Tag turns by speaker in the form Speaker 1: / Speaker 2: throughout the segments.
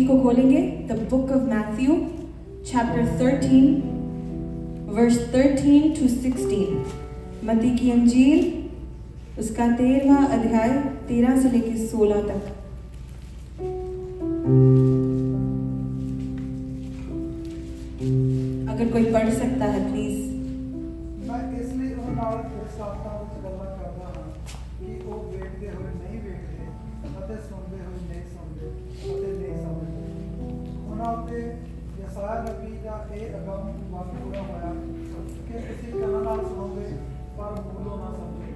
Speaker 1: को खोलेंगे the book of Matthew chapter 13 verse 13 to 16। मत्ती की अंजील उसका 13वां अध्याय 13 से लेकर 16 तक। अगर कोई पढ़ सकता है प्लीज।
Speaker 2: मैं इसलिए ਉਹ ਨਾਲ ਇਸ ਸਾਥਾਂ ਵਿੱਚ ਗੱਲਾਂ ਕਰਦਾ ਹਾਂ ਕਿ ਉਹ ਵੇਖਦੇ ਹੋਏ ਨਹੀਂ ਵੇਖਦੇ ਅਤੇ ਸੁਣਦੇ ਹੋਏ ਨਹੀਂ ਸੁਣਦੇ ਅਤੇ ਨਹੀਂ ਸਮਝਦੇ। ਉਹਨਾਂ ਉੱਤੇ ਯਸਾਇਆ ਨਬੀ ਦਾ ਇਹ ਅਗਮ ਵਾਕ ਪੂਰਾ ਹੋਇਆ ਕਿ ਤੁਸੀਂ ਕੰਨਾਂ ਨਾਲ ਸੁਣੋਗੇ ਪਰ ਮੂਲੋਂ ਨਾ ਸਮਝੋਗੇ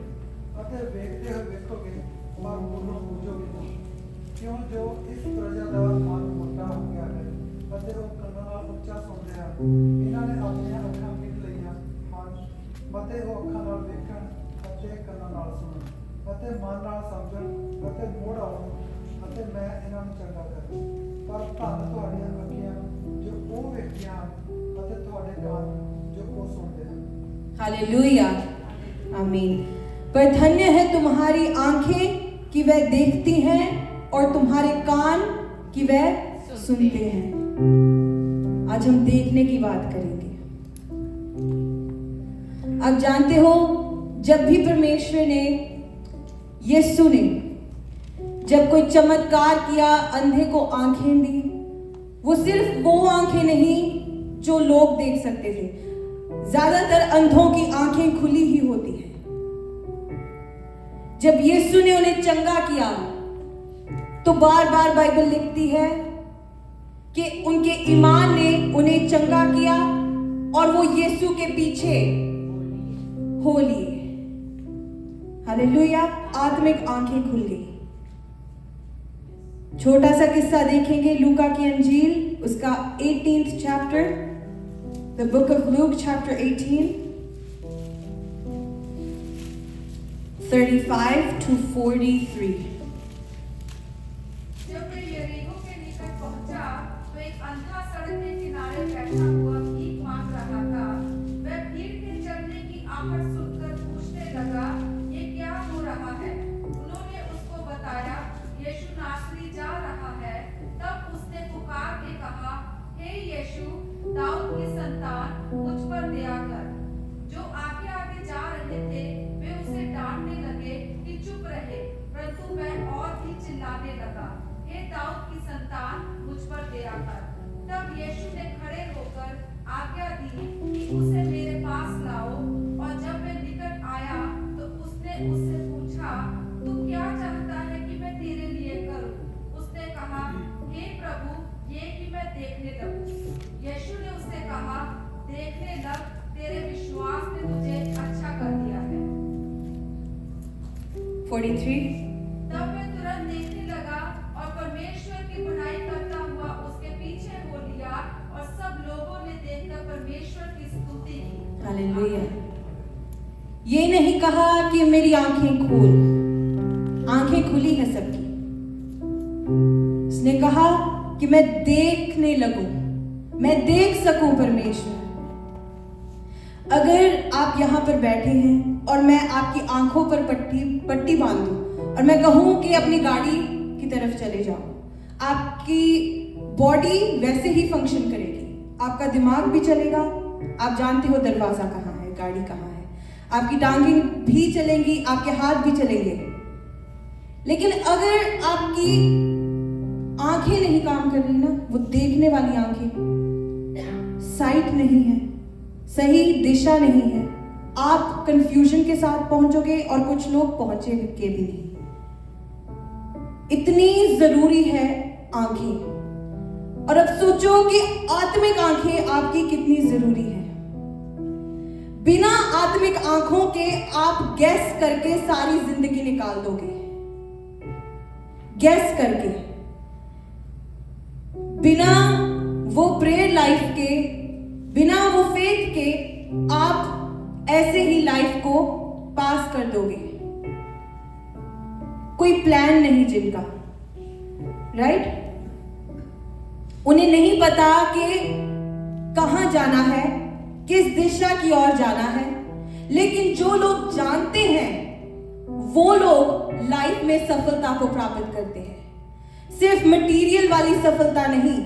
Speaker 2: ਅਤੇ ਵੇਖਦੇ ਹੋਏ ਵੇਖੋਗੇ ਪਰ ਮੂਲੋਂ ਬੁੱਝੋਗੇ ਨਹੀਂ। ਕਿਉਂ ਜੋ ਇਸ ਪ੍ਰਜਾ ਦਾ ਮਨ ਮੋਟਾ ਹੋ ਗਿਆ ਹੈ ਅਤੇ ਉਹ ਕੰਨਾਂ ਨਾਲ ਉੱਚਾ ਸੁਣਦੇ ਹਨ। ਇਹਨਾਂ ਨੇ ਆਪਣੀਆਂ ਅੱਖਾਂ ਮਿਟ ਲਈਆਂ ਹਨ ਅਤੇ ਉਹ ਅੱਖਾਂ ਨਾਲ ਵੇਖਣ ਅਤੇ ਕੰਨਾਂ ਨਾਲ ਸੁਣਨ ਅਤੇ ਮਨ ਨਾਲ ਸਮਝਣ ਅਤੇ ਮੋੜ ਆਉਣ ਅਤੇ ਮੈਂ ਇਹਨਾਂ ਨੂੰ ਚੰਗਾ ਕਰਾਂ। ਪਰ ਧੰਨ ਤੁਹਾਡੀਆਂ ਅੱਖੀਆਂ ਜੋ ਉਹ ਵੇਖਦੀਆਂ ਹਨ ਅਤੇ ਤੁਹਾਡੇ ਕੰਨ जो वो सुनते हैं।
Speaker 1: हालेलुया, आमीन। पर धन्य है तुम्हारी आंखें कि वह देखती हैं और तुम्हारे कान कि वह सुनते हैं। आज हम देखने की बात करेंगे। आप जानते हो जब भी परमेश्वर ने यीशु ने जब कोई चमत्कार किया, अंधे को आंखें दी, वो सिर्फ वो आंखें नहीं जो लोग देख सकते थे। ज्यादातर अंधों की आंखें खुली ही होती हैं। जब यीशु ने उन्हें चंगा किया तो बार बार बाइबल लिखती है कि उनके ईमान ने उन्हें चंगा किया और वो यीशु के पीछे हो लिए। हालेलुया, आत्मिक आंखें खुल गई। छोटा सा किस्सा देखेंगे लूका की अंजील उसका 18th chapter, the book of Luke chapter 18 35 to 43।
Speaker 3: जब वे यरीहो के निकट पहुंचा तो एक अंधा सड़क के किनारे बैठा हुआ भीख मांग रहा था। वह भीड़ के चलने की आहट सुनकर पूछने लगा, ये क्या हो रहा है? उन्होंने उसको बताया, यीशु नासरी जा रहा है। तब उसने पुकार के कहा, हे यीशु, दाऊद की संतान, मुझ पर दया कर। जो आगे आगे जा रहे थे वे उसे डांटने लगे कि चुप रहे, परंतु वह और भी चिल्लाने लगा, हे दाऊद की संतान, मुझ पर दया कर। तब यीशु ने खड़े होकर आज्ञा दी कि उसे मेरे पास लाओ, और जब वह निकट आया तो उसने उससे पूछा, तू क्या चाहता है कि मैं तेरे लिए करूं? उसने कहा, हे प्रभु, ये कि मैं देखने लगूं। यीशु ने उससे कहा, देखने लग, तेरे विश्वास ने तुझे अच्छा कर दिया है।
Speaker 1: 43।
Speaker 3: तब वह तुरंत देखने लगा और परमेश्वर की बड़ाई करता हुआ उसके पीछे हो लिया, और सब लोगों ने देखकर परमेश्वर की स्तुति की।
Speaker 1: हालेलुया। ये नहीं कहा कि मेरी आंखें खोल, आंखें खुली है सबकी। उसने कहा कि मैं देखने लगूं, मैं देख सकूं परमेश्वर। अगर आप यहां पर बैठे हैं और मैं आपकी आंखों पर पट्टी बांध दूं और मैं कहूं कि अपनी गाड़ी की तरफ चले जाओ, आपकी बॉडी वैसे ही फंक्शन करेगी, आपका दिमाग भी चलेगा। आप जानते हो दरवाजा कहां है, गाड़ी कहां है, आपकी टांगें भी चलेंगी, आपके हाथ भी चलेंगे। लेकिन अगर आपकी आंखें नहीं काम कर रही ना, वो देखने वाली आंखें, साइट नहीं है, सही दिशा नहीं है, आप कंफ्यूजन के साथ पहुंचोगे और कुछ लोग पहुंचे के भी नहीं। इतनी जरूरी है आंखें। और अब सोचो कि आत्मिक आंखें आपकी कितनी जरूरी है। बिना आत्मिक आंखों के आप गैस करके सारी जिंदगी निकाल दोगे, गैस करके, बिना वो प्रेयर लाइफ के, बिना वो फेथ के आप ऐसे ही लाइफ को पास कर दोगे। कोई प्लान नहीं जिनका, राइट? उन्हें नहीं पता कि कहां जाना है, किस दिशा की ओर जाना है। लेकिन जो लोग जानते हैं वो लोग लाइफ में सफलता को प्राप्त करते हैं। सिर्फ मटेरियल वाली सफलता नहीं,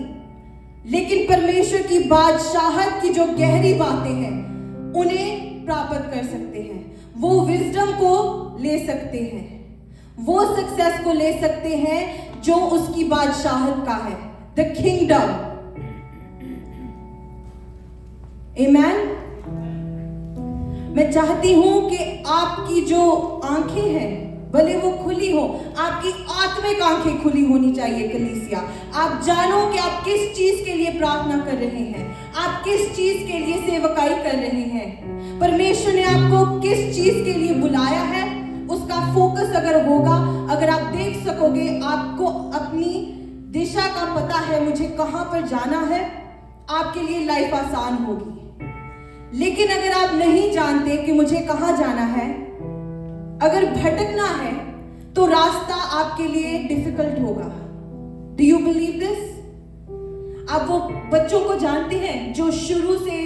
Speaker 1: लेकिन परमेश्वर की बादशाहत की जो गहरी बातें हैं उन्हें प्राप्त कर सकते हैं। वो विजडम को ले सकते हैं, वो सक्सेस को ले सकते हैं जो उसकी बादशाहत का है, द किंगडम। आमेन। मैं चाहती हूं कि आपकी जो आंखें हैं भले वो खुली हो, आपकी आत्मिक आंखें खुली होनी चाहिए कलीसिया। आप जानो कि आप किस चीज के लिए प्रार्थना कर रहे हैं, आप किस चीज के लिए सेवकाई कर रहे हैं, परमेश्वर ने आपको किस चीज के लिए बुलाया है। उसका फोकस अगर होगा, अगर आप देख सकोगे, आपको अपनी दिशा का पता है, मुझे कहां पर जाना है, आपके लिए लाइफ आसान होगी। लेकिन अगर आप नहीं जानते कि मुझे कहां जाना है, अगर भटकना है, तो रास्ता आपके लिए डिफिकल्ट होगा। Do you believe this? आप वो बच्चों को जानते हैं जो शुरू से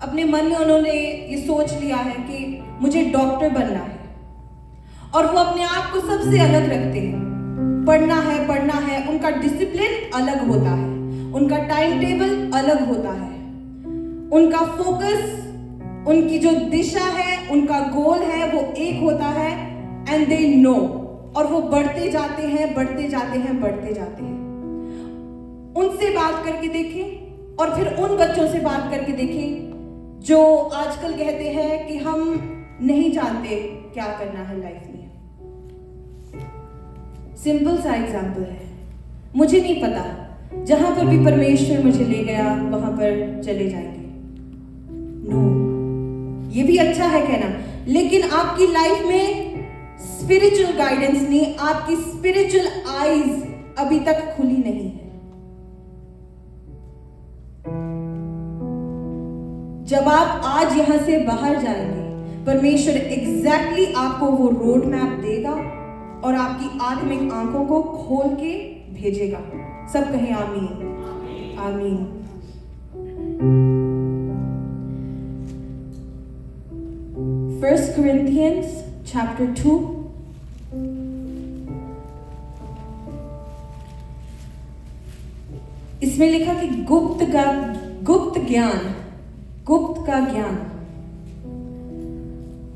Speaker 1: अपने मन में उन्होंने ये सोच लिया है कि मुझे डॉक्टर बनना है, और वो अपने आप को सबसे अलग रखते हैं। पढ़ना है, उनका डिसिप्लिन अलग होता है, उनका टाइम टेबल अलग होता है, उनका फोकस, उनकी जो दिशा है, उनका गोल है, वो एक होता है, एंड दे नो, और वो बढ़ते जाते हैं, बढ़ते जाते हैं, बढ़ते जाते हैं। उनसे बात करके देखें, और फिर उन बच्चों से बात करके देखें जो आजकल कहते हैं कि हम नहीं जानते क्या करना है लाइफ में। सिंपल सा एग्जाम्पल है, मुझे नहीं पता, जहां पर भी परमेश्वर मुझे ले गया वहां पर चले जाएंगे। नो, ये भी अच्छा है कहना, लेकिन आपकी लाइफ में स्पिरिचुअल गाइडेंस नहीं, आपकी स्पिरिचुअल आईज अभी तक खुली नहीं है। जब आप आज यहां से बाहर जाएंगे, परमेश्वर एग्जैक्टली आपको वो रोड मैप देगा और आपकी आत्मिक आंखों को खोल के भेजेगा। सब कहें आमीन, आमीन। 1 Corinthians chapter 2 इसमें लिखा कि गुप्त का ज्ञान,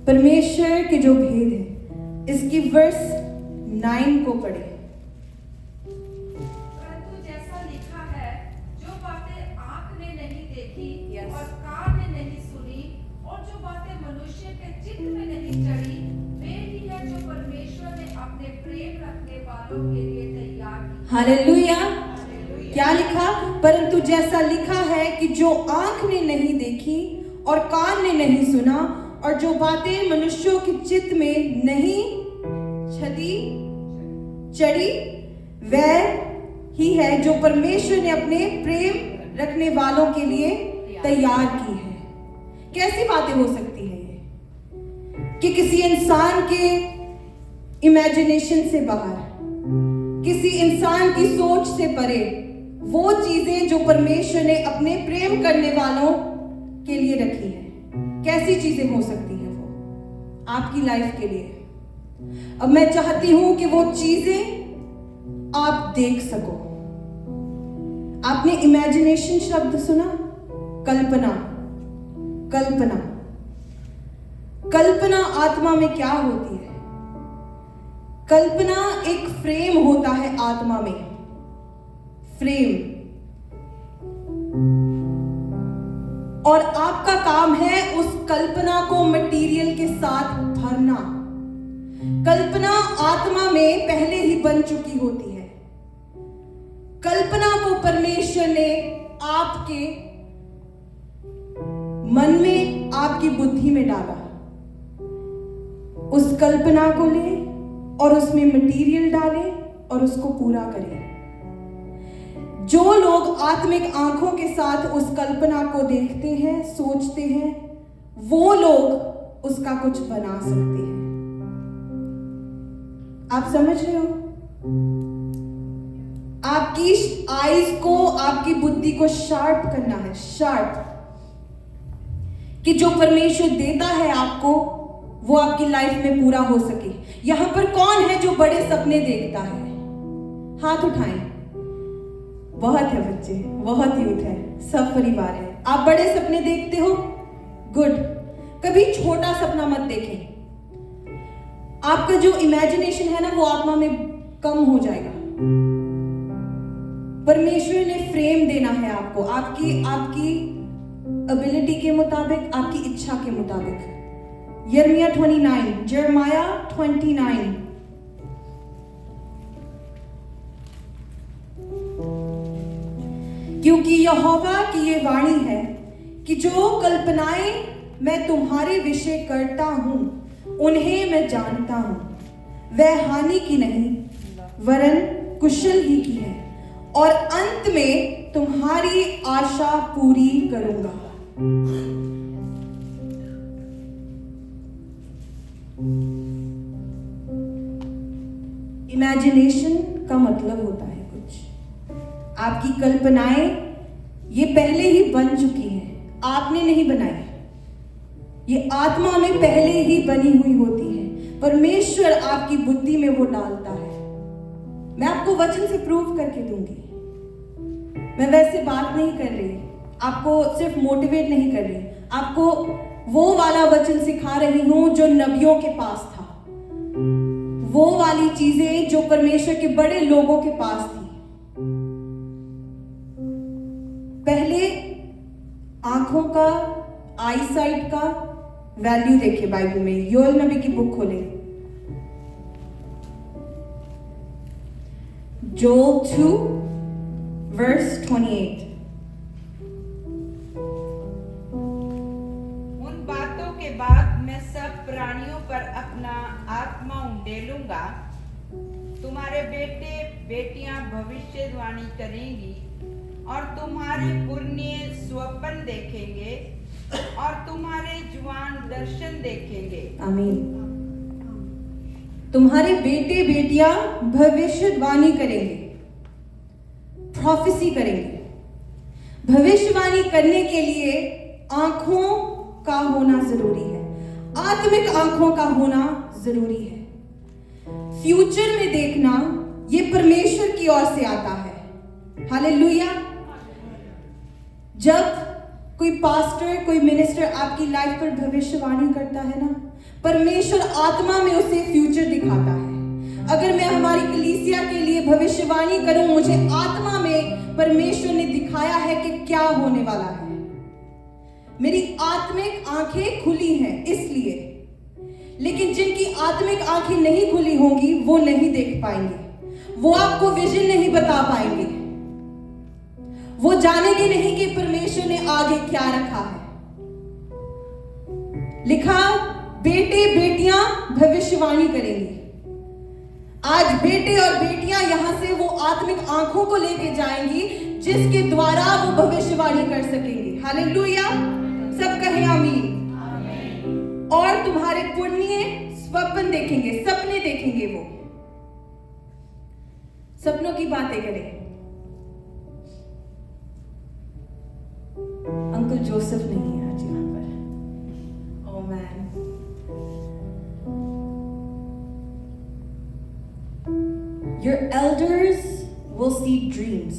Speaker 1: परमेश्वर के जो भेद है, इसकी वर्स 9 को पढ़े।
Speaker 3: परंतु जैसा लिखा है, जो बातें आंख ने नहीं देखी और कान ने नहीं सुनी, और जो बातें मनुष्य के चित्त में नहीं चढ़ी, वे ही है जो परमेश्वर ने अपने प्रेम रखने वालों के लिए तैयार की।
Speaker 1: हालेलुया। क्या लिखा? परंतु जैसा लिखा है कि जो आंख ने नहीं देखी और कान ने नहीं सुना, और जो बातें मनुष्यों के चित्त में नहीं चढ़ी, वह ही है जो परमेश्वर ने अपने प्रेम रखने वालों के लिए तैयार की है। कैसी बातें हो सकती है ये कि किसी इंसान के इमेजिनेशन से बाहर, किसी इंसान की सोच से परे, वो चीजें जो परमेश्वर ने अपने प्रेम करने वालों के लिए रखी है। कैसी चीजें हो सकती हैं वो आपकी लाइफ के लिए? अब मैं चाहती हूं कि वो चीजें आप देख सको। आपने इमेजिनेशन शब्द सुना? कल्पना आत्मा में क्या होती है? कल्पना एक फ्रेम होता है आत्मा में, फ्रेम, और आपका काम है उस कल्पना को मटेरियल के साथ भरना। कल्पना आत्मा में पहले ही बन चुकी होती है। कल्पना को परमेश्वर ने आपके मन में, आपकी बुद्धि में डाला। उस कल्पना को ले और उसमें मटेरियल डाले और उसको पूरा करें। जो लोग आत्मिक आंखों के साथ उस कल्पना को देखते हैं, सोचते हैं, वो लोग उसका कुछ बना सकते हैं। आप समझ रहे हो? आपकी आईज को, आपकी बुद्धि को शार्प करना है, शार्प, कि जो परमेश्वर देता है आपको वो आपकी लाइफ में पूरा हो सके। यहां पर कौन है जो बड़े सपने देखता है? हाथ उठाएं। बहुत है बच्चे, बहुत यूथ है, सब परिवार है। आप बड़े सपने देखते हो, गुड। कभी छोटा सपना मत देखें। आपका जो इमेजिनेशन है ना, वो आत्मा में कम हो जाएगा। परमेश्वर ने फ्रेम देना है आपको, आपकी एबिलिटी के मुताबिक, आपकी इच्छा के मुताबिक। जेरमाया 29। क्योंकि यहोवा की ये वाणी है कि जो कल्पनाएं मैं तुम्हारे विषय करता हूं उन्हें मैं जानता हूं, वह हानि की नहीं वरन कुशल ही की है, और अंत में तुम्हारी आशा पूरी करूंगा। इमेजिनेशन का मतलब होता है कुछ, आपकी कल्पनाएं ये पहले ही बन चुकी हैं, आपने नहीं बनाई। ये आत्मा में पहले ही बनी हुई होती है, परमेश्वर आपकी बुद्धि में वो डालता है। मैं आपको वचन से प्रूव करके दूंगी। मैं वैसे बात नहीं कर रही, आपको सिर्फ मोटिवेट नहीं कर रही, आपको वो वाला वचन सिखा रही हूं जो नबियों के पास था, वो वाली चीजें जो परमेश्वर के बड़े लोगों के पास थी। पहले आंखों का, आईसाइट का वैल्यू देखिए बाइबल में। योएल नबी की बुक खोले, जोएल 2:28।
Speaker 4: उन बातों के बाद मैं सब प्राणियों पर अपना आत्मा उंडेलूंगा, तुम्हारे बेटे बेटियां भविष्यवाणी करेंगी, और तुम्हारे पुरनिये स्वप्न देखेंगे, और तुम्हारे जवान दर्शन देखेंगे।
Speaker 1: आमीन। तुम्हारे बेटे बेटियां भविष्यवाणी करेंगे, प्रोफेसी करेंगे। भविष्यवाणी करने के लिए आंखों का होना जरूरी है, आत्मिक आंखों का होना जरूरी है। फ्यूचर में देखना ये परमेश्वर की ओर से आता है। हालेलुया। जब कोई पास्टर, कोई मिनिस्टर आपकी लाइफ पर भविष्यवाणी करता है ना, परमेश्वर आत्मा में उसे फ्यूचर दिखाता है। अगर मैं हमारी कलीसिया के लिए भविष्यवाणी करूं, मुझे आत्मा में परमेश्वर ने दिखाया है कि क्या होने वाला है। मेरी आत्मिक आंखें खुली हैं इसलिए, लेकिन जिनकी आत्मिक आंखें नहीं खुली होंगी वो नहीं देख पाएंगे, वो आपको विजन नहीं बता पाएंगे, वो जानेंगे नहीं कि परमेश्वर ने आगे क्या रखा है। लिखा, बेटे बेटियां भविष्यवाणी करेंगे। आज बेटे और बेटियां यहां से वो आत्मिक आंखों को लेके जाएंगी जिसके द्वारा वो भविष्यवाणी कर सकेंगे। हालेलुया। सब कहें आमीन। और तुम्हारे पुण्य स्वप्न देखेंगे, सपने देखेंगे। वो सपनों की बातें करें। अंकल जोसेफ नहीं है आज यहाँ पर। Oh man. Your elders will see dreams.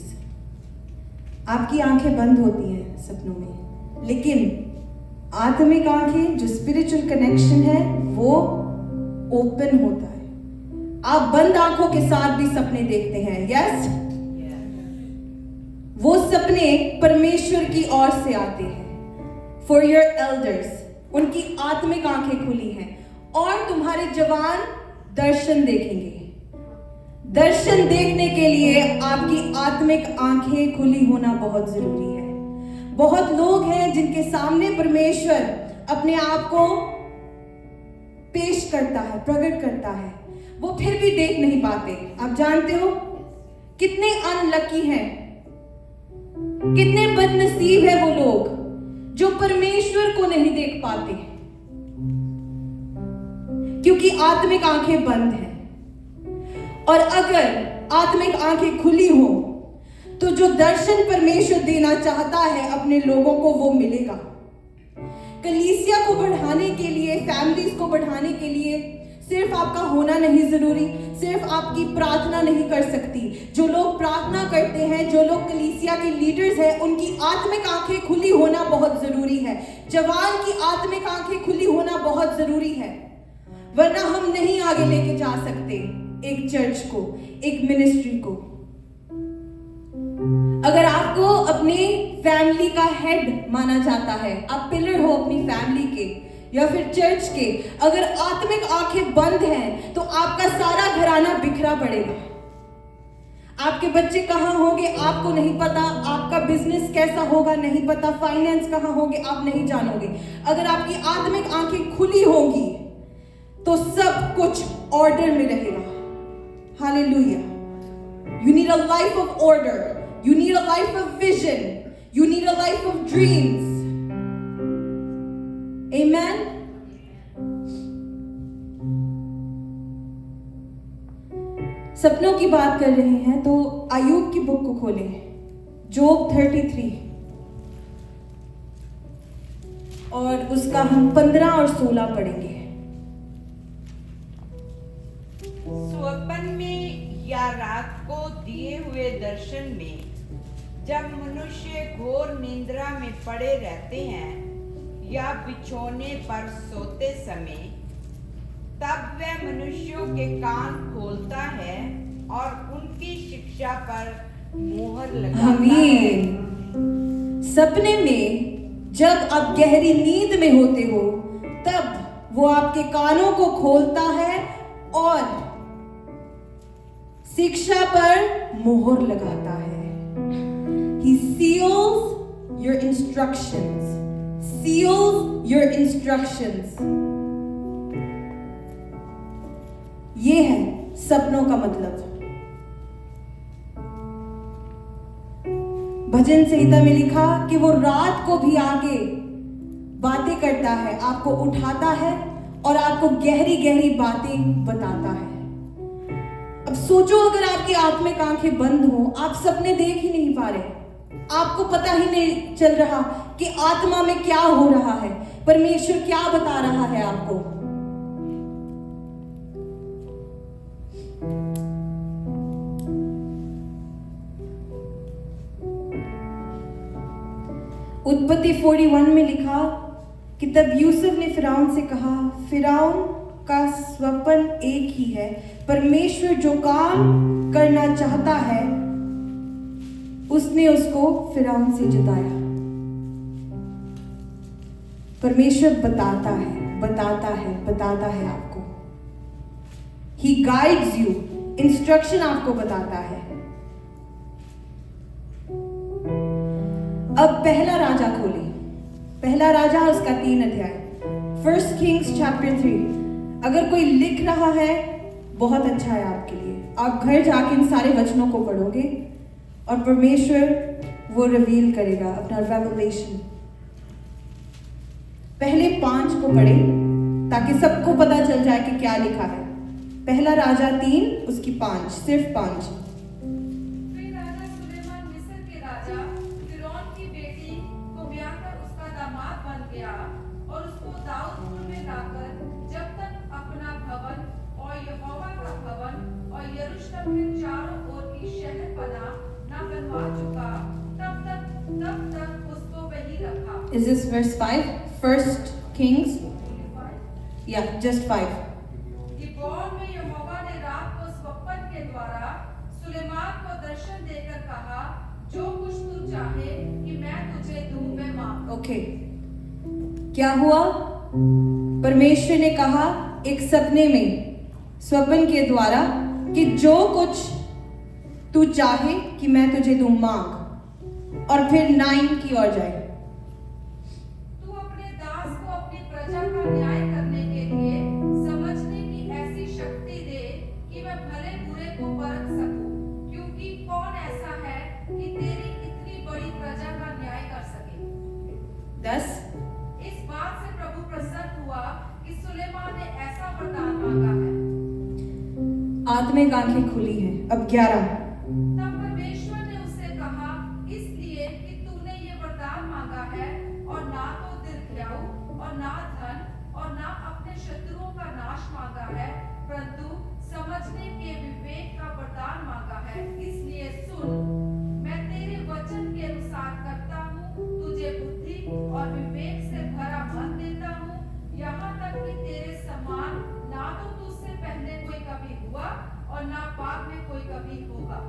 Speaker 1: आपकी आंखें बंद होती हैं सपनों में, लेकिन आत्मिक आंखें, जो स्पिरिचुअल कनेक्शन है, वो ओपन होता है। आप बंद आंखों के साथ भी सपने देखते हैं। यस, वो सपने परमेश्वर की ओर से आते हैं। फॉर योर एल्डर्स, उनकी आत्मिक आंखें खुली हैं, और तुम्हारे जवान दर्शन देखेंगे। दर्शन देखने के लिए आपकी आत्मिक आंखें खुली होना बहुत जरूरी है। बहुत लोग हैं जिनके सामने परमेश्वर अपने आप को पेश करता है, प्रकट करता है, वो फिर भी देख नहीं पाते। आप जानते हो कितने अनलकी हैं, कितने बदनसीब है वो लोग जो परमेश्वर को नहीं देख पाते, क्योंकि आत्मिक आंखें बंद हैं। और अगर आत्मिक आंखें खुली हो तो जो दर्शन परमेश्वर देना चाहता है अपने लोगों को, वो मिलेगा। कलीसिया को बढ़ाने के लिए, फैमिलीज को बढ़ाने के लिए सिर्फ आपका होना नहीं जरूरी, सिर्फ आपकी प्रार्थना नहीं कर सकती। जो लोग प्रार्थना करते हैं, जो लोग कलीसिया के लीडर्स हैं, उनकी आत्मिक आंखें खुली होना बहुत जरूरी है। जवान की आत्मिक आंखें खुली होना बहुत जरूरी है, वरना हम नहीं आगे लेके जा सकते एक चर्च को, एक मिनिस्ट्री को। अगर आपको अपने फैमिली का हेड माना जाता है, आप पिलर हो अपनी फैमिली के या फिर चर्च के, अगर आत्मिक आंखें बंद हैं तो आपका सारा घराना बिखरा पड़ेगा। आपके बच्चे कहाँ होंगे आपको नहीं पता, आपका बिजनेस कैसा होगा नहीं पता, फाइनेंस कहाँ होंगे आप नहीं जानोगे। अगर आपकी आत्मिक आंखें खुली होंगी तो सब कुछ ऑर्डर में रहेगा। Hallelujah. You need a life of order. You need a life of vision. You need a life of dreams. Amen. सपनों की बात कर रहे हैं तो अय्यूब की बुक को खोलें, जोब 33, और उसका हम 15 और 16 पढ़ेंगे।
Speaker 4: स्वप्न में या रात को दिए हुए दर्शन में जब मनुष्य घोर निंद्रा में पड़े रहते हैं या बिछौने पर सोते समय, तब वह मनुष्यों के कान खोलता है और उनकी शिक्षा पर मोहर लगाता है।
Speaker 1: आमीन। सपने में जब आप गहरी नींद में होते हो तब वो आपके कानों को खोलता है और शिक्षा पर मोहर लगाता है। He seals your instructions. Seals your instructions. ये है सपनों का मतलब। भजन संहिता में लिखा कि वो रात को भी आगे बातें करता है, आपको उठाता है और आपको गहरी गहरी बातें बताता है। अब सोचो अगर आपकी आत्मिक आंखें बंद हो, आप सपने देख ही नहीं पा रहे, आपको पता ही नहीं चल रहा कि आत्मा में क्या हो रहा है, परमेश्वर क्या बता रहा है आपको। उत्पत्ति 41 में लिखा कि तब यूसुफ ने फिरौन से कहा, फिरौन का स्वप्न एक ही है, परमेश्वर जो काम करना चाहता है उसने उसको फिरौन से जताया। परमेश्वर बताता है, बताता है, बताता है आपको। He guides you, इंस्ट्रक्शन आपको बताता है। अब पहला राजा खोली, पहला राजा उसका 3 अध्याय, 1 Kings chapter 3। अगर कोई लिख रहा है बहुत अच्छा है आपके लिए, आप घर जाके इन सारे वचनों को पढ़ोगे और परमेश्वर वो रिवील करेगा अपना रेवलेशन। पहले 5 को पढ़े ताकि सबको पता चल जाए कि क्या लिखा है। पहला राजा 3 उसकी 5, सिर्फ 5।
Speaker 3: फिर राजा सुलेमान मिस्र के राजा फिरौन की बेटी को ब्याह कर उसका दामाद बन गया और उसको दाऊदपुर में लाकर जब तक अपना भवन और यहोवा का भवन और यरूशलेम के चारों ओर की शहरपनाह न बनवा चुका, तब तक उसको वही रखा।
Speaker 1: Is this verse 5? 1 Kings? Yeah, just 5.
Speaker 3: Gibeon में यहोवा ने रात को स्वप्न के द्वारा सुलेमान को दर्शन देकर कहा, जो कुछ तू चाहे कि मैं तुझे दूं मैं मांग।
Speaker 1: ओके, क्या हुआ? परमेश्वर ने कहा एक सपने में, स्वप्न के द्वारा, कि जो कुछ तू चाहे कि मैं तुझे दूं मांग। और फिर 9 की ओर जाए।
Speaker 3: तू अपने दास को अपनी प्रजा का न्याय करने के लिए समझने की ऐसी शक्ति दे कि मैं भले बुरे को परख सकूं, क्योंकि कौन ऐसा है कि तेरी इतनी बड़ी प्रजा का न्याय कर सके।
Speaker 1: 10
Speaker 3: इस बात से प्रभु प्रसन्न हुआ कि सुलेमान ने ऐसा वरदान मांगा है।
Speaker 1: आत्मिक आंखें खुली हैं। अब 11।
Speaker 3: तब परमेश्वर ने उससे कहा, इसलिए कि तूने ये वरदान मांगा है और ना तो दीर्घायु और ना धन और ना अपने शत्रुओं का नाश मांगा है, समझने के विवेक का वरदान मांगा है। इसलिए सुन, मैं तेरे वचन के अनुसार करता हूँ, तुझे बुद्धि और विवेक से भरा मन देता हूँ, यहाँ तक कि तेरे समान ना तो तुझसे पहले कोई कभी हुआ और ना बाद में कोई कभी होगा।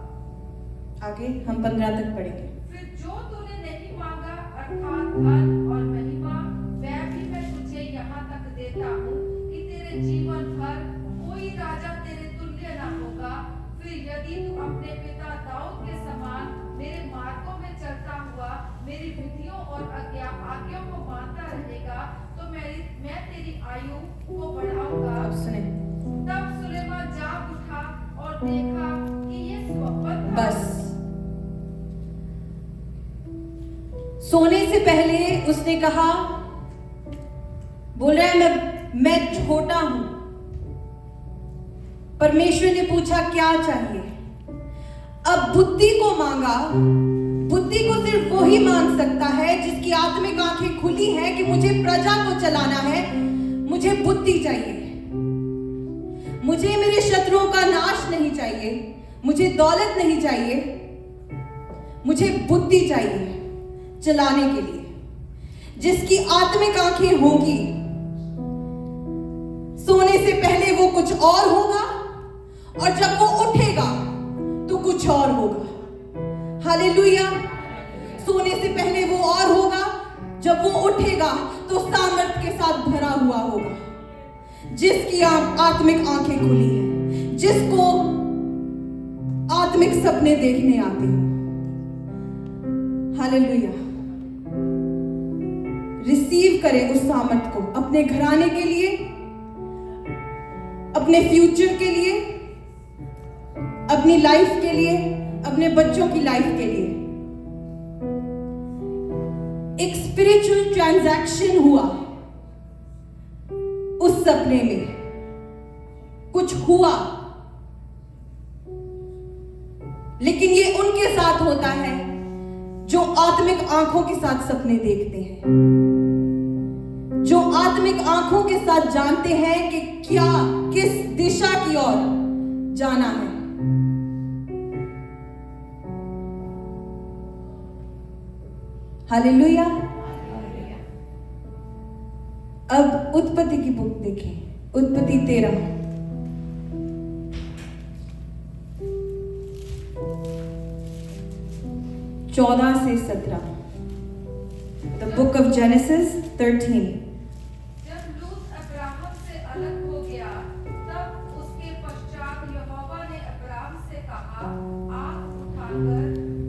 Speaker 1: आगे हम 15 तक पढ़ेंगे।
Speaker 3: फिर जो तूने नहीं मांगा अर्थात धन और महिमा, वह भी मैं तुझे यहाँ तक देता हूँ कि तेरे जीवन भर कोई राजा तेरे तुल्य न होगा। फिर यदि तू अपने पिता दाऊद के समान मेरे मार्गों में चलता हुआ मेरी विधियों और आज्ञाओं को मानता रहेगा, तो मैं तेरी आयु को बढ़ाऊंगा।
Speaker 1: अब सुने,
Speaker 3: तब सुलेमान जाग उठा और देखा कि ये स्वप्न था।
Speaker 1: बस सोने से पहले उसने कहा, बोल रहा है मैं छोटा हूं। परमेश्वर ने पूछा क्या चाहिए। अब बुद्धि को मांगा। बुद्धि को सिर्फ वो ही मांग सकता है जिसकी आत्मिक आंखें खुली हैं कि मुझे प्रजा को चलाना है, मुझे बुद्धि चाहिए। मुझे मेरे शत्रुओं का नाश नहीं चाहिए, मुझे दौलत नहीं चाहिए, मुझे बुद्धि चाहिए चलाने के लिए। जिसकी आत्मिक आंखें होंगी, सोने से पहले वो कुछ और होगा और जब वो उठेगा तो कुछ और होगा। हालेलुया। सोने से पहले वो और होगा, जब वो उठेगा तो सामर्थ के साथ भरा हुआ होगा। जिसकी आत्मिक आंखें खुली हैं, जिसको आत्मिक सपने देखने आते हैं। हालेलुया। रिसीव करें उस सामर्थ को अपने घराने के लिए, अपने फ्यूचर के लिए, अपनी लाइफ के लिए, अपने बच्चों की लाइफ के लिए। एक स्पिरिचुअल ट्रांजैक्शन हुआ उस सपने में, कुछ हुआ, लेकिन ये उनके साथ होता है जो आत्मिक आंखों के साथ सपने देखते हैं, जो आत्मिक आंखों के साथ जानते हैं कि क्या, किस दिशा की ओर जाना है। हालेलुया। अब उत्पत्ति की बुक देखें, उत्पत्ति 13 14 से 17। The book of Genesis 13।
Speaker 3: जब लूत अब्राहम से अलग हो गया, तब उसके पश्चात यहोवा ने अब्राहम से कहा, आँख उठाकर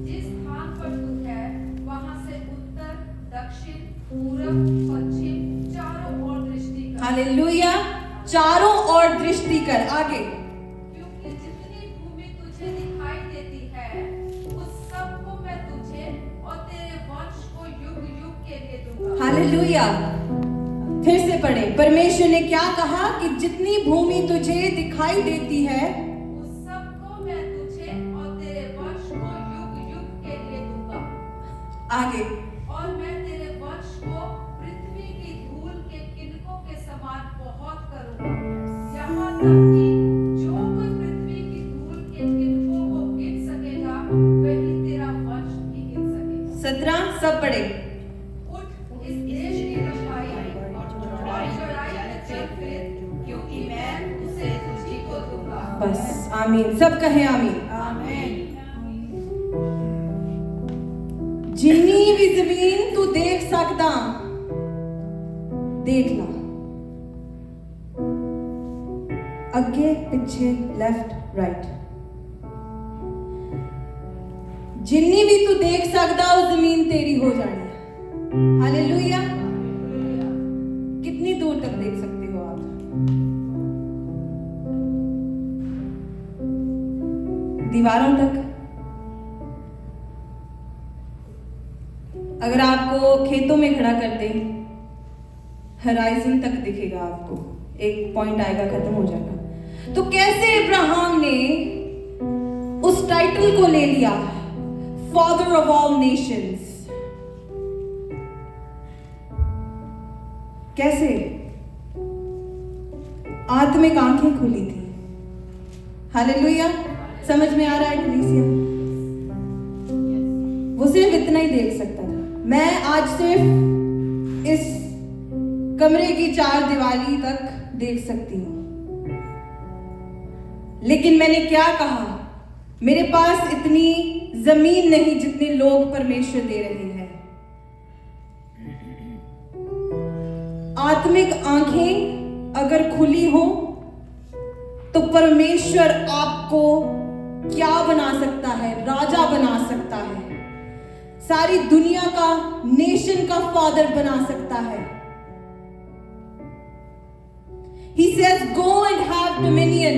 Speaker 3: जिस स्थान पर तू है वहां से उत्तर, दक्षिण, पूरब, पश्चिम चारों ओर दृष्टि कर।
Speaker 1: हालेलुया। चारों ओर दृष्टि कर। आगे,
Speaker 3: क्योंकि जितनी भूमि तुझे दिखाई देती है उस सब को मैं तुझे और तेरे वंश को युग युग के लिए दूंगा।
Speaker 1: हालेलुया। फिर से पढ़े। परमेश्वर ने क्या कहा कि जितनी भूमि तुझे दिखाई देती है
Speaker 3: उस सब को मैं तुझे और तेरे वंश को युग युग के लिए दूंगा।
Speaker 1: आगे,
Speaker 3: और मैं तेरे वंश को पृथ्वी की धूल के किनकों के समान बहुत करूंगा, यहाँ तक कि जो कोई पृथ्वी की धूल के किनकों को गिन सकेगा वही तेरा वंश भी गिन सकेगा।
Speaker 1: 17 सब पढ़े।
Speaker 3: उठ, इस देश की लंबाई और चौड़ाई में चल फिर, क्योंकि मैं उसे तुझी को दूंगा।
Speaker 1: बस आमीन। सब कहें आमीन।
Speaker 4: आमीन।
Speaker 1: जिन्नी भी जमीन तू देख सकदा, देख ला। अगे पीछे, लेफ्ट राइट, जिन्नी भी तू देख सकदा वो जमीन तेरी हो जानी है। हालेलुया। कितनी दूर तक देख सकते हो आप? दीवारों तक। अगर आपको खेतों में खड़ा कर दें, हराइजन तक दिखेगा आपको, एक पॉइंट आएगा, खत्म हो जाएगा। तो कैसे अब्राहम ने उस टाइटल को ले लिया, फादर ऑफ ऑल नेशंस? कैसे? आत्मिक आंखें खुली थी। हालेलुया। समझ में आ रहा है कलीसिया? वो सिर्फ इतना ही देख सकता था। मैं आज सिर्फ इस कमरे की 4 दीवारी तक देख सकती हूँ, लेकिन मैंने क्या कहा, मेरे पास इतनी जमीन नहीं जितने लोग परमेश्वर दे रहे हैं। आत्मिक आंखें अगर खुली हो तो परमेश्वर आपको क्या बना सकता है? राजा बना सकता है, सारी दुनिया का, नेशन का फादर बना सकता है। He says, go and have dominion.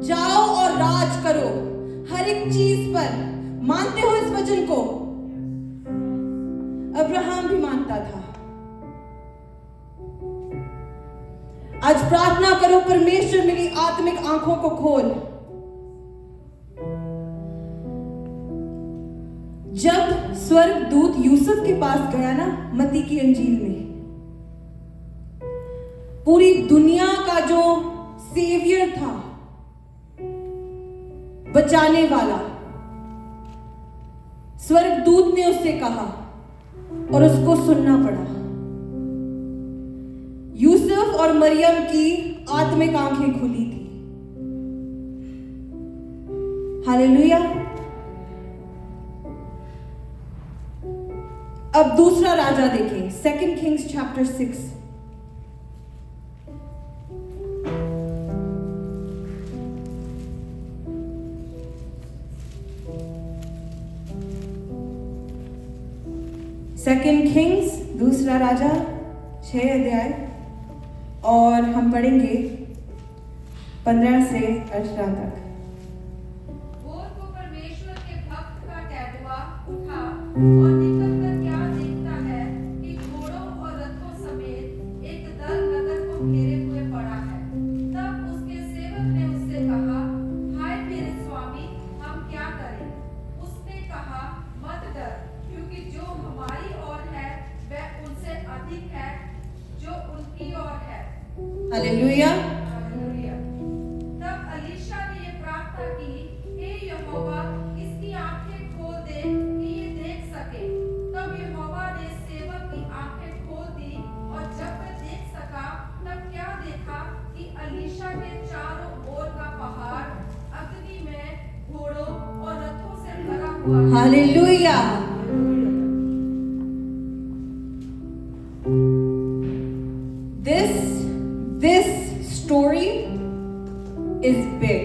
Speaker 1: जाओ और राज करो हर एक चीज पर। मानते हो इस वचन को? अब्राहम भी मानता था। आज प्रार्थना करो, परमेश्वर मेरी आत्मिक आंखों को खोल। जब स्वर्गदूत यूसुफ के पास गया ना, मत्ती की अंजील में, पूरी दुनिया का जो सेवियर था, बचाने वाला, स्वर्गदूत ने उससे कहा और उसको सुनना पड़ा। यूसुफ और मरियम की आत्मिक आंखें खुली थी। हालेलुया। अब दूसरा राजा देखें, 2 Kings chapter 6। सेकेंड किंग्स, दूसरा राजा, 6 अध्याय, और हम पढ़ेंगे 15 से 18 तक।
Speaker 3: भोर को परमेश्वर के भक्त का टैबुआ उठा और निकलकर क्या देखता है कि घोड़ों और रथों समेत एक दल नगर को घेरे हुए पड़ा है। तब उसके सेवक ने उससे कहा, हाय मेरे स्वामी, हम क्या करें? उसने कहा, मत डर, क्योंकि जो हमारी ओर है वह उनसे अधिक है जो उनकी ओर है।
Speaker 1: हालेलुया।
Speaker 3: हालेलुया। तब अलीशा ने ये प्रार्थना की, हे यहोवा, इसकी आंखें खोल दे कि ये देख सके। तब यहोवा ने सेवक की आंखें खोल दी, और जब वह देख सका, तब क्या देखा कि अलीशा के चारों ओर का पहाड़ अग्नि में घोड़ों और रथों से भरा हुआ है।
Speaker 1: Hallelujah. This story is big.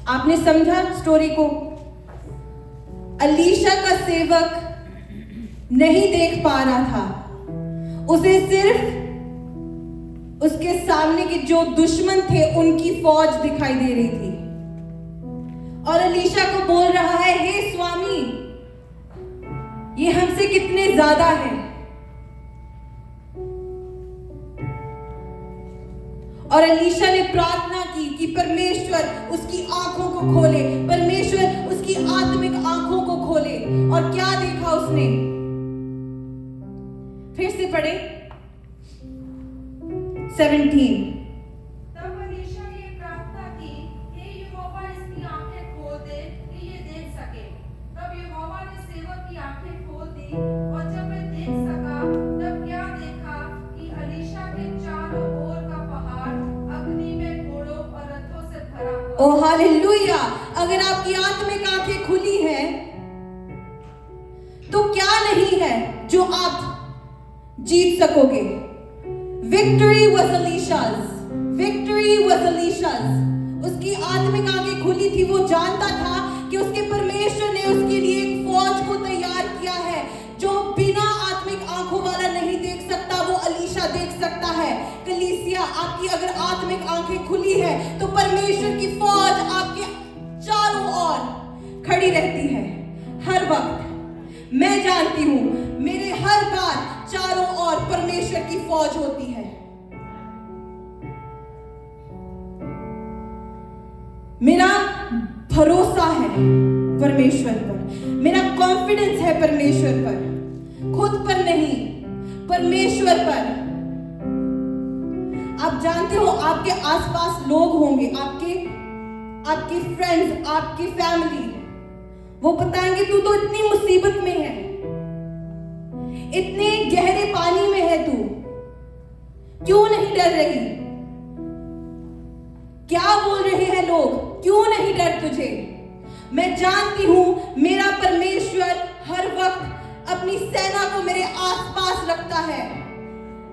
Speaker 1: आपने समझा स्टोरी को? अलीशा का सेवक नहीं देख पा रहा था, उसे सिर्फ उसके सामने के जो दुश्मन थे उनकी फौज दिखाई दे रही थी, और अलीशा को बोल रहा है, हे स्वामी, ये हमसे कितने ज्यादा है। और अलीशा ने प्रार्थना की कि परमेश्वर उसकी आंखों को खोले, परमेश्वर उसकी आत्मिक आंखों को खोले। और क्या देखा उसने? फिर से पढ़े 17।
Speaker 3: तब अलीशा ने प्रार्थना की, हे यहोवा, इसकी आंखें खोल दे कि ये देख सके। तब यहोवा ने सेवक की आंखें खोल दी, और जब वह देख सका, तब क्या देखा कि अलीशा के चारों ओर का पहाड़ अग्नि में घोड़ों और रथों से भरा हुआ।
Speaker 1: ओ हालेलुया। अगर आपकी आत्मिक आंखें खुली हैं, तो क्या नहीं है जो आप जीत सकोगे। Victory was Alisha's, victory was Alisha's. उसकी आत्मिक आंखें खुली थी, वो जानता था कि उसके परमेश्वर ने उसके लिए एक फौज को तैयार किया है। जो बिना आत्मिक आंखों वाला नहीं देख सकता, वो अलीशा देख सकता है। कलीसिया, आपकी अगर आत्मिक आंखें खुली है तो परमेश्वर की फौज आपके चारों ओर खड़ी रहती है हर वक्त। मैं जानती हूं, मेरे हर बार चारों ओर परमेश्वर की फौज होती है। मेरा भरोसा है परमेश्वर पर, मेरा कॉन्फिडेंस है परमेश्वर पर, खुद पर नहीं, परमेश्वर पर। आप जानते हो आपके आसपास लोग होंगे, आपके फ्रेंड्स, आपकी फैमिली, वो बताएंगे तू तो इतनी मुसीबत में है, इतने गहरे पानी में है, तू क्यों नहीं डर रही? क्या बोल रहे हैं लोग? क्यों नहीं डर तुझे? मैं जानती हूं मेरा परमेश्वर हर वक्त अपनी सेना को मेरे आसपास रखता है।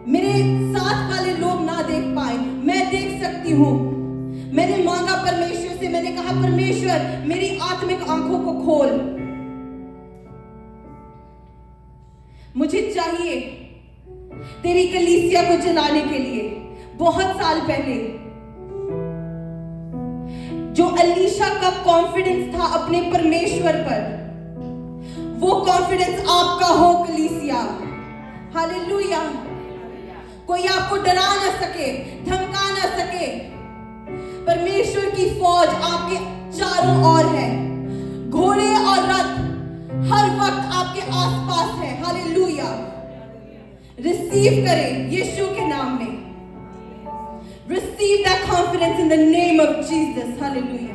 Speaker 1: मेरे साथ वाले लोग ना देख पाए, मैं देख सकती हूं। मैंने मांगा परमेश्वर से, मैंने कहा परमेश्वर मेरी आत्मिक आंखों को खोल। मुझे चाहिए तेरी कलीसिया को चलाने के लिए। बहुत साल पहले जो अलीशा का कॉन्फिडेंस था अपने परमेश्वर पर, वो कॉन्फिडेंस आपका हो कलीसिया। हालेलुया। कोई आपको डरा ना सके, धमका ना सके। परमेश्वर की फौज आपके चारों ओर है। घोड़े और रथ हर वक्त आपके आसपास है। हालेलुया। रिसीव करें यीशु के नाम में। Receive that confidence in the name of Jesus. Hallelujah.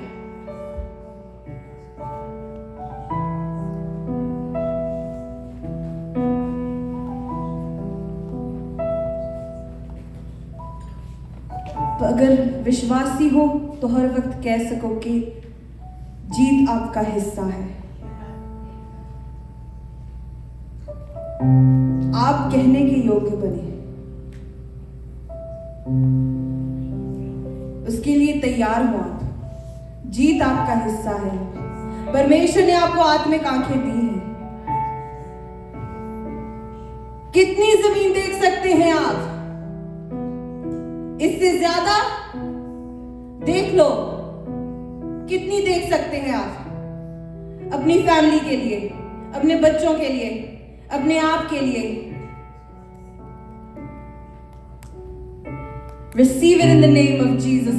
Speaker 1: अगर विश्वासी हो तो हर वक्त कह सको कि जीत आपका हिस्सा है। आप कहने के योग्य बने, उसके लिए तैयार हो आप। जीत आपका हिस्सा है। परमेश्वर ने आपको आत्मिक आंखें दी हैं। कितनी जमीन देख सकते हैं आप? इससे ज्यादा देख लो। कितनी देख सकते हैं आप? अपनी फैमिली के लिए, अपने बच्चों के लिए, अपने आप के लिए। Receive it in the name of Jesus.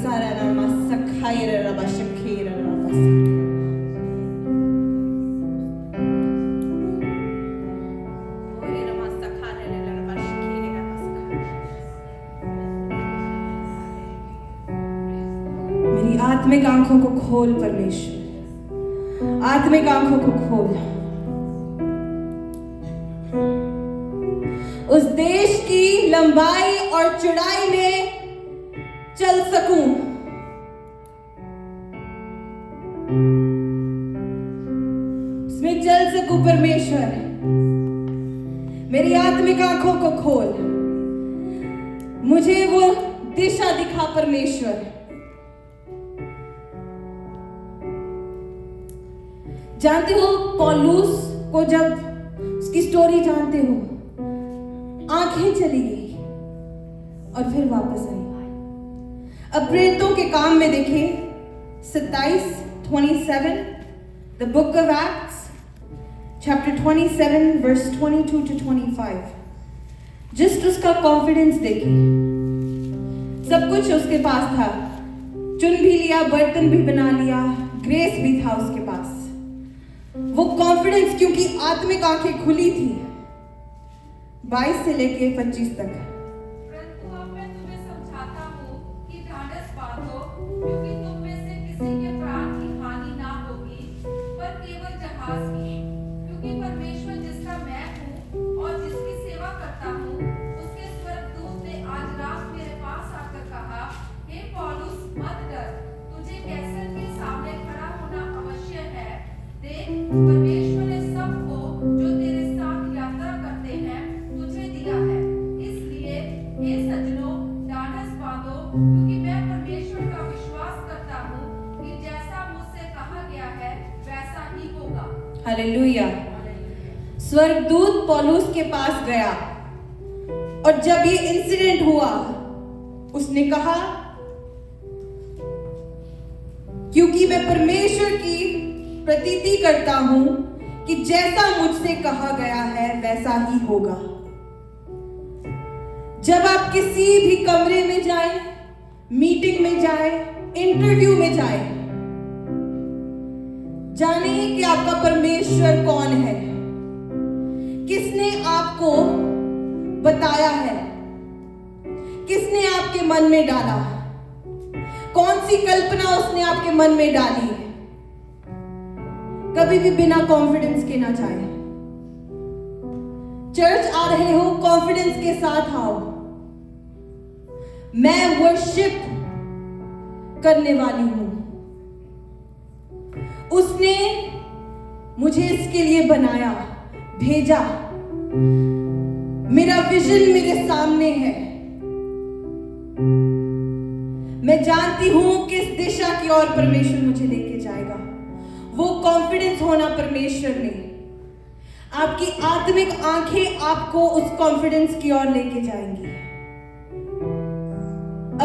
Speaker 1: मेरी आत्मिक आंखों को खोल परमेश्वर, आत्मिक आंखों को खोल। उस देश की लंबाई और चौड़ाई में चल सकूं। उसमें चल सकूं परमेश्वर। मेरी आत्मिक आंखों को खोल, मुझे वो दिशा दिखा परमेश्वर। जानते हो पौलुस को, जब उसकी स्टोरी जानते हो, आंखें चली गई और फिर वापस आई। अब प्रेरितों के काम में देखें 27:27, the book of Acts chapter 27 verse 22 to 25। Just उसका कॉन्फिडेंस देखिए। सब कुछ उसके पास था, चुन भी लिया, बर्तन भी बना लिया, ग्रेस भी था उसके पास। वो कॉन्फिडेंस क्योंकि आत्मिक आंखें खुली थी। 22 से लेके 25 तक।
Speaker 3: परंतु अब मैं तुम्हें समझाता हूँ कि ढाढ़स बांधो, क्योंकि तुम में से किसी के प्राण की हानि ना होगी, पर केवल जहाज की। क्योंकि परमेश्वर जिसका मैं हूँ और जिसकी सेवा करता हूँ, उसके स्वर्गदूत ने आज रात मेरे पास आकर कहा, हे पौलुस मत डर, तुझे कैसर के सामने खड़ा होना अवश्य है। देख, परमेश्वर ने सबको जो तेरे साथ यात्रा करते हैं तुझे दिया है। इसलिए हे सज्जनों, ढाढ़स बांधो, क्योंकि मैं परमेश्वर का विश्वास करता हूँ कि जैसा मुझसे कहा गया है वैसा ही होगा।
Speaker 1: हालेलुया। स्वर्गदूत पौलुस के पास गया और जब ये इंसिडेंट हुआ, उसने कहा, क्योंकि मैं परमेश्वर की प्रतीति करता हूं कि जैसा मुझसे कहा गया है वैसा ही होगा। जब आप किसी भी कमरे में जाएं, मीटिंग में जाएं, इंटरव्यू में जाएं, जानिए कि आपका परमेश्वर कौन है, किसने आपको बताया है, किसने आपके मन में डाला? कौन सी कल्पना उसने आपके मन में डाली? कभी भी बिना कॉन्फिडेंस के ना जाए। चर्च आ रहे हो, कॉन्फिडेंस के साथ आओ। मैं वर्शिप करने वाली हूं। उसने मुझे इसके लिए बनाया, भेजा। मेरा विजन मेरे सामने है। मैं जानती हूं किस दिशा की ओर परमेश्वर मुझे लेके जाएगा। वो कॉन्फिडेंस होना परमेश्वर ने, आपकी आत्मिक आंखें आपको उस कॉन्फिडेंस की ओर लेके जाएंगी।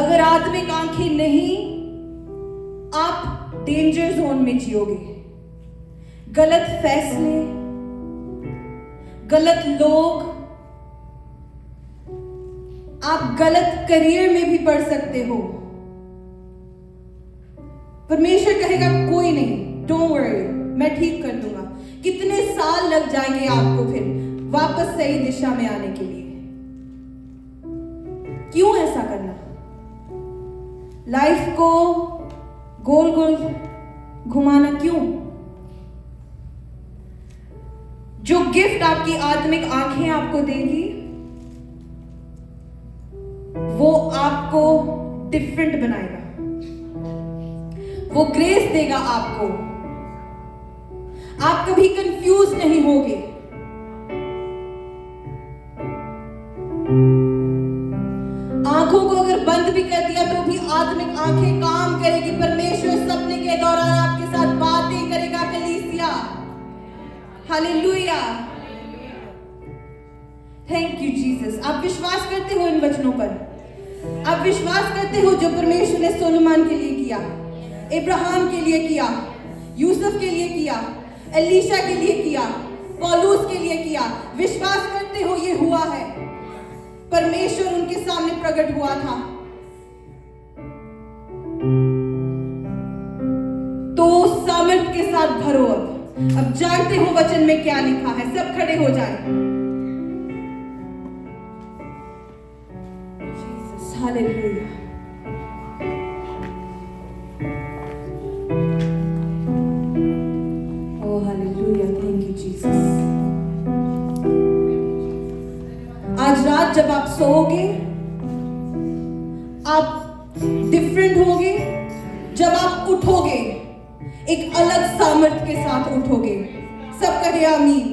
Speaker 1: अगर आत्मिक आंखें नहीं, आप डेंजर जोन में जियोगे। गलत फैसले, गलत लोग, आप गलत करियर में भी पड़ सकते हो। परमेश्वर कहेगा कोई नहीं, डोंट वरी, मैं ठीक कर दूंगा। कितने साल लग जाएंगे आपको फिर वापस सही दिशा में आने के लिए? क्यों ऐसा करना? लाइफ को गोल गोल घुमाना क्यों? जो गिफ्ट आपकी आत्मिक आंखें आपको देगी, वो आपको डिफरेंट बनाएगा। वो ग्रेस देगा आपको। आप कभी कंफ्यूज नहीं होगे। आंखों को अगर बंद भी कर दिया तो भी आत्मिक आंखें काम करेगी। परमेश्वर सपने के दौरान आपके साथ बातें करेगा। कलीसिया, हालेलुया, थैंक यू जीसस। आप विश्वास करते हो इन वचनों पर? आप विश्वास करते हो जो परमेश्वर ने सोलोमन के लिए किया, इब्राहिम के लिए किया, यूसुफ के लिए किया, एलीशा के लिए किया, पौलुस के लिए किया? विश्वास करते हो ये हुआ है? परमेश्वर उनके सामने प्रकट हुआ था। तो सामर्थ के साथ भरो। अब जानते हो वचन में क्या लिखा है? सब खड़े हो जाएं। Jesus, hallelujah. Oh hallelujah, thank you Jesus. आज रात जब आप सोओगे, आप डिफरेंट होगे। जब आप उठोगे, एक अलग सामर्थ के साथ उठोगे। सब कहे आमीन।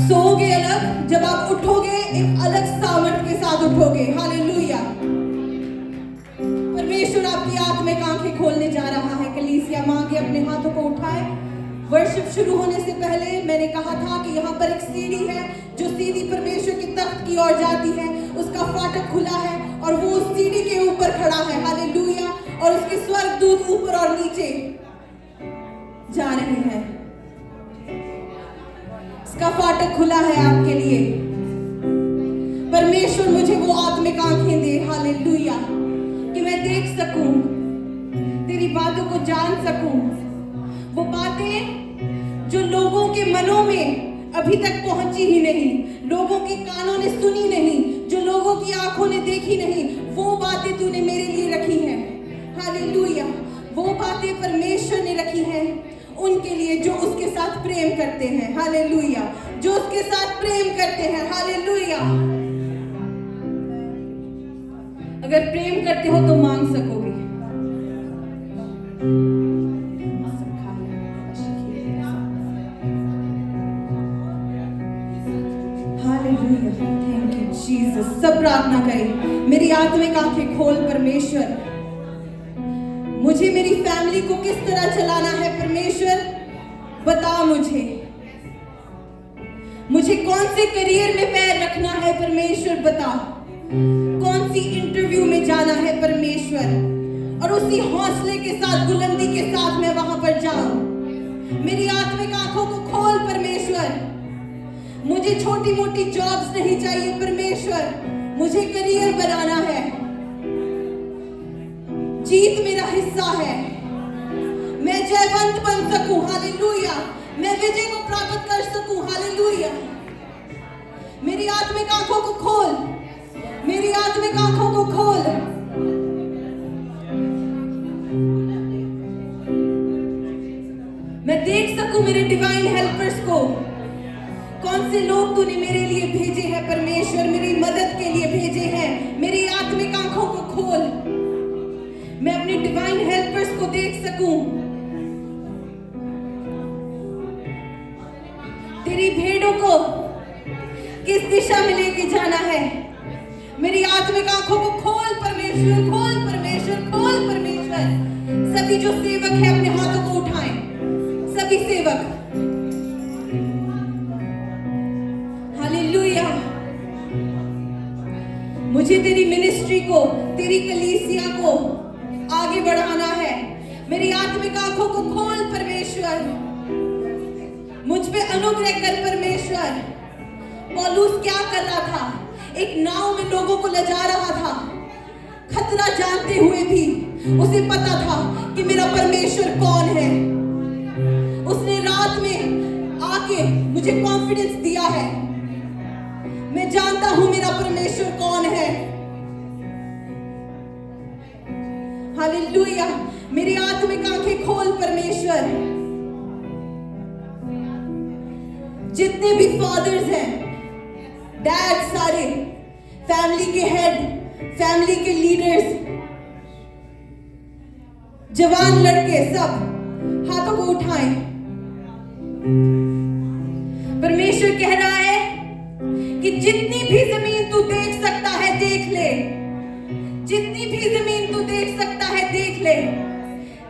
Speaker 1: सोओगे अलग, जब आप उठोगे एक अलग सामर्थ के साथ उठोगे। हालेलुया। परमेश्वर आपकी आत्मिक आंखें खोलने जा रहा है। कलीसिया मांगे अपने हाथों को उठाए। वर्शिप शुरू होने से पहले मैंने कहा था कि यहाँ पर एक सीढ़ी है जो सीधी परमेश्वर की तख्त की ओर जाती है। उसका फाटक खुला है और वो उस सीढ़ी के ऊपर खड़ा है। हालेलुया। और उसके स्वर्गदूत ऊपर और नीचे जा रहे हैं। इसका फाटक खुला है आपके लिए। परमेश्वर मुझे वो आत्मिक आंखें दे, हालेलुया, कि मैं देख सकूं, तेरी बातों को जान सकूं। वो बातें जो लोगों के मनों में अभी तक पहुंची ही नहीं, लोगों के कानों ने सुनी नहीं, जो लोगों की आंखों ने देखी नहीं, वो बातें तूने मेरे लिए रखी हैं। हालेलुया। वो बातें परमेश्वर ने रखी हैं उनके लिए जो उसके साथ प्रेम करते हैं। हालेलुया। जो उसके साथ प्रेम करते हैं। हालेलुया। अगर प्रेम करते हो तो मांग सकोगे। Hallelujah, thank you Jesus. सब प्रार्थना करें। मेरी आत्मिक आंखें खोल परमेश्वर। मुझे मेरी फैमिली को किस तरह चलाना है परमेश्वर, बता मुझे। मुझे कौन से करियर में पैर रखना है परमेश्वर, बता। कौन सी इंटरव्यू में जाना है परमेश्वर, और उसी हौसले के साथ, बुलंदी के साथ मैं वहां पर जाऊं। मेरी आत्मिक आंखों को खोल परमेश्वर। मुझे छोटी मोटी जॉब्स नहीं चाहिए परमेश्वर, मुझे करियर बनाना है। जीत मेरा हिस्सा है। मैं जयवंत बन सकूं। हालेलुया। मैं विजय को प्राप्त कर सकूं। हालेलुया। मेरी आत्मिक आंखों को खोल। मेरी आत्मिक आंखों को खोल। मैं देख सकूं मेरे डिवाइन हेल्पर्स को। कौन से लोग तूने मेरे लिए भेजे हैं परमेश्वर, मेरी मदद के लिए भेजे हैं। मेरी आत्मिक आंखों को खोल, मैं अपने डिवाइन हेल्पर्स को देख सकूं। तेरी भेड़ों को किस दिशा में लेके जाना है। मेरी आत्मिक आंखों को खोल परमेश्वर, खोल परमेश्वर, खोल परमेश्वर। सभी जो सेवक हैं अपने हाथों को उठाएं, सभी सेवक। हालेलुया। मुझे तेरी मिनिस्ट्री को, तेरी कलीसिया को आगे बढ़ाना है। मेरी आत्मिक आंखों को खोल परमेश्वर, मुझ पे अनुग्रह कर परमेश्वर। पौलुस क्या कर रहा था? एक नाव में लोगों को ले जा रहा था। खतरा जानते हुए भी उसे पता था कि मेरा परमेश्वर कौन है। उसने रात में आके मुझे कॉन्फिडेंस दिया है। मैं जानता हूं मेरा परमेश्वर कौन है। हालेलुया। मेरी आत्मिक आंखें खोल परमेश्वर। जितने भी फादर्स हैं, डैड, सारे फैमिली के हेड, फैमिली के लीडर्स, जवान लड़के, सब हाथों को उठाएं। परमेश्वर कह रहा है कि जितनी भी जमीन तू देख सकता है देख ले। जितनी भी जमीन तू देख सकता है देख ले।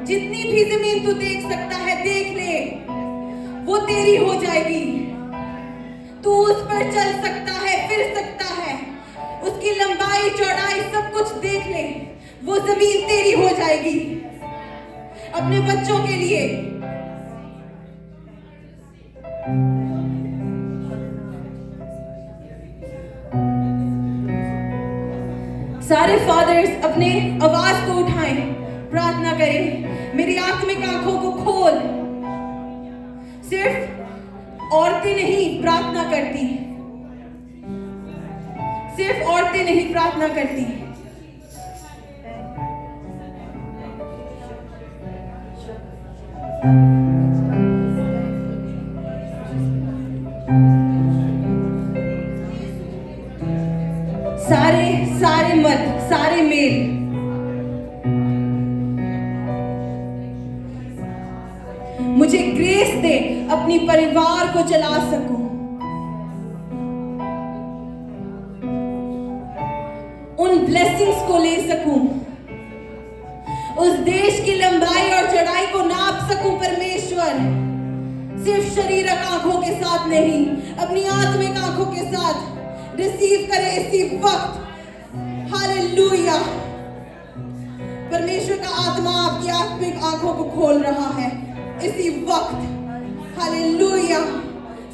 Speaker 1: जितनी भी जमीन तू देख सकता है देख ले। वो तेरी हो जाएगी। तू उस पर चल सकता है, फिर सकता है। उसकी लंबाई चौड़ाई सब कुछ देख ले। वो जमीन तेरी हो जाएगी। अपने बच्चों के लिए सारे फादर्स अपने आवाज को उठाएं, प्रार्थना करें। मेरी आत्मिक आंखों को खोल। सिर्फ औरतें नहीं प्रार्थना करती, सिर्फ औरतें नहीं प्रार्थना करती। सारे मर्द, सारे मेल। मुझे ग्रेस दे अपनी परिवार को चला सकूं। उन ब्लेसिंग्स को ले सकूं। उस देश की लंबाई और चौड़ाई को नाप सकूं परमेश्वर। सिर्फ शारीरिक आंखों के साथ नहीं, अपनी आत्मिक आंखों के साथ रिसीव करे इसी वक्त। हालेलुया। परमेश्वर का आत्मा आपकी आत्मिक आंखों को खोल रहा है इसी वक्त। हालेलुया।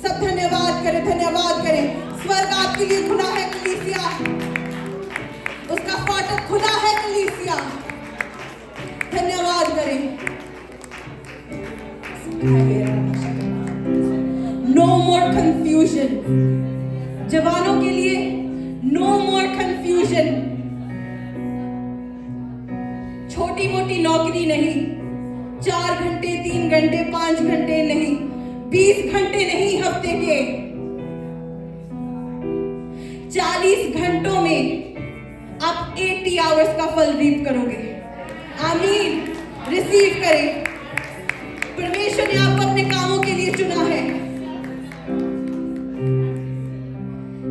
Speaker 1: सब धन्यवाद करें, धन्यवाद करें। स्वर्ग आपके लिए खुला है कलीसिया, उसका फाटक खुला है कलीसिया। धन्यवाद करें। No more confusion. जवानों के लिए नो मोर कंफ्यूजन। छोटी मोटी नौकरी नहीं, 4 घंटे, 3 घंटे, 5 घंटे नहीं, 20 घंटे नहीं, हफ्ते के 40 घंटों में आप 80 आवर्स का फल रीप करोगे। आमीन। रिसीव करें। परमेश्वर ने आपको अपने कामों के लिए चुना है,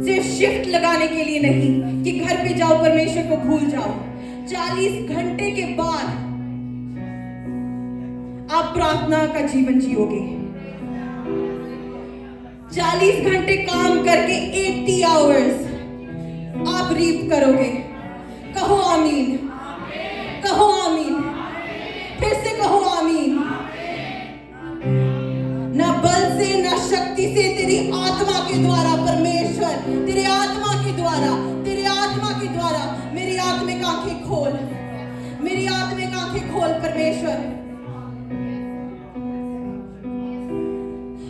Speaker 1: सिर्फ शिफ्ट लगाने के लिए नहीं कि घर पे जाओ परमेश्वर को भूल जाओ। 40 घंटे के बाद आप प्रार्थना का जीवन जियोगे। 40 घंटे काम करके 80 आवर्स आप रीप करोगे। कहो आमीन, कहो आमीन, फिर से कहो आमीन। ना बल से ना शक्ति से, तेरी आत्मा के द्वारा परमेश्वर, तेरे आत्मा के द्वारा, तेरे आत्मा के द्वारा। मेरी आत्मिक आंखें खोल, मेरी आत्मिक आंखें खोल परमेश्वर।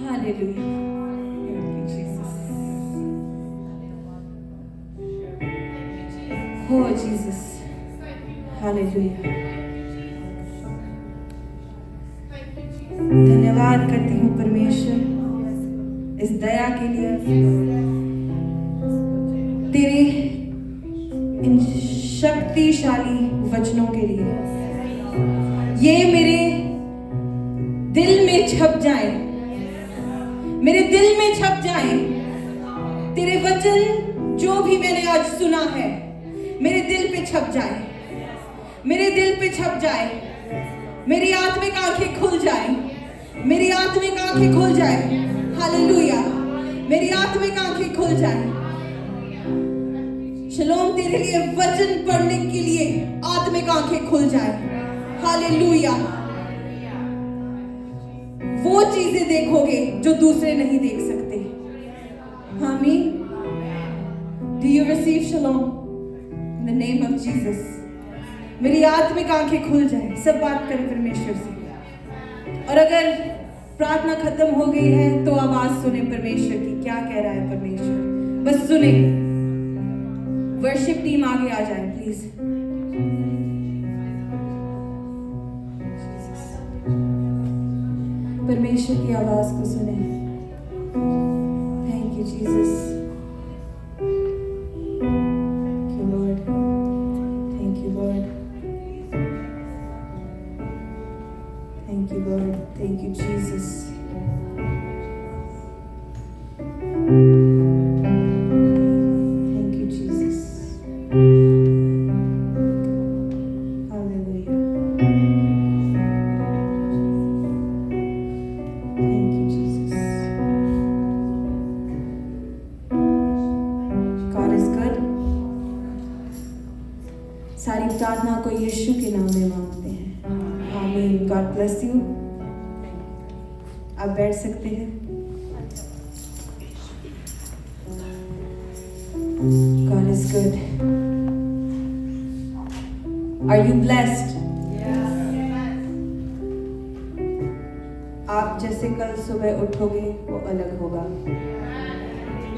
Speaker 1: हालेलुया। Oh Jesus. Hallelujah. धन्यवाद करती हूँ परमेश्वर इस दया के लिए, तेरे इन शक्तिशाली वचनों के लिए। ये मेरे दिल में छप जाए, मेरे दिल में छप जाए। तेरे वचन जो भी मैंने आज सुना है मेरे दिल पे छप जाए, मेरे दिल पे छप जाए। मेरी आत्मिक आंखें खुल जाए, मेरी आत्मिक आंखें खुल जाए। हालेलुया, मेरी आत्मिक आंखें खुल जाए। शलोम, तेरे लिए वचन पढ़ने के लिए आत्मिक आंखें खुल जाए। हालेलुया, वो चीजें देखोगे जो दूसरे नहीं देख सकते। आमीन। Do you receive shalom in the name of Jesus? मेरी आत्मिक आंखें खुल जाए। सब बात करें परमेश्वर से। और अगर प्रार्थना खत्म हो गई है तो आवाज सुने परमेश्वर की, क्या कह रहा है परमेश्वर। बस सुने। वर्शिप टीम आगे आ जाए प्लीज। परमेश्वर की आवाज को सुने। Thank you Jesus. Thank you Lord, thank you Lord, thank you Lord, thank you Jesus. Thank you Jesus. Hallelujah. Thank you, Jesus. God is good. सारी प्रार्थना को यीशु के नाम में मांगते हैं। आमीन। God bless you. आप बैठ सकते हैं। God is good. Are you blessed? आप जैसे कल सुबह उठोगे वो अलग होगा।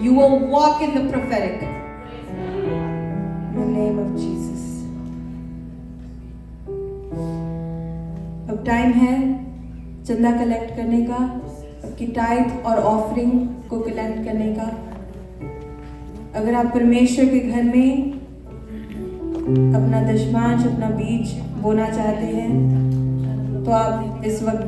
Speaker 1: You will walk in the prophetic. In the name of Jesus. अब टाइम है चंदा कलेक्ट करने का, आपकी टाइथ और ऑफरिंग को कलेक्ट करने का। अगर आप परमेश्वर के घर में अपना दशमांश, अपना बीज बोना चाहते हैं तो आप इस वक्त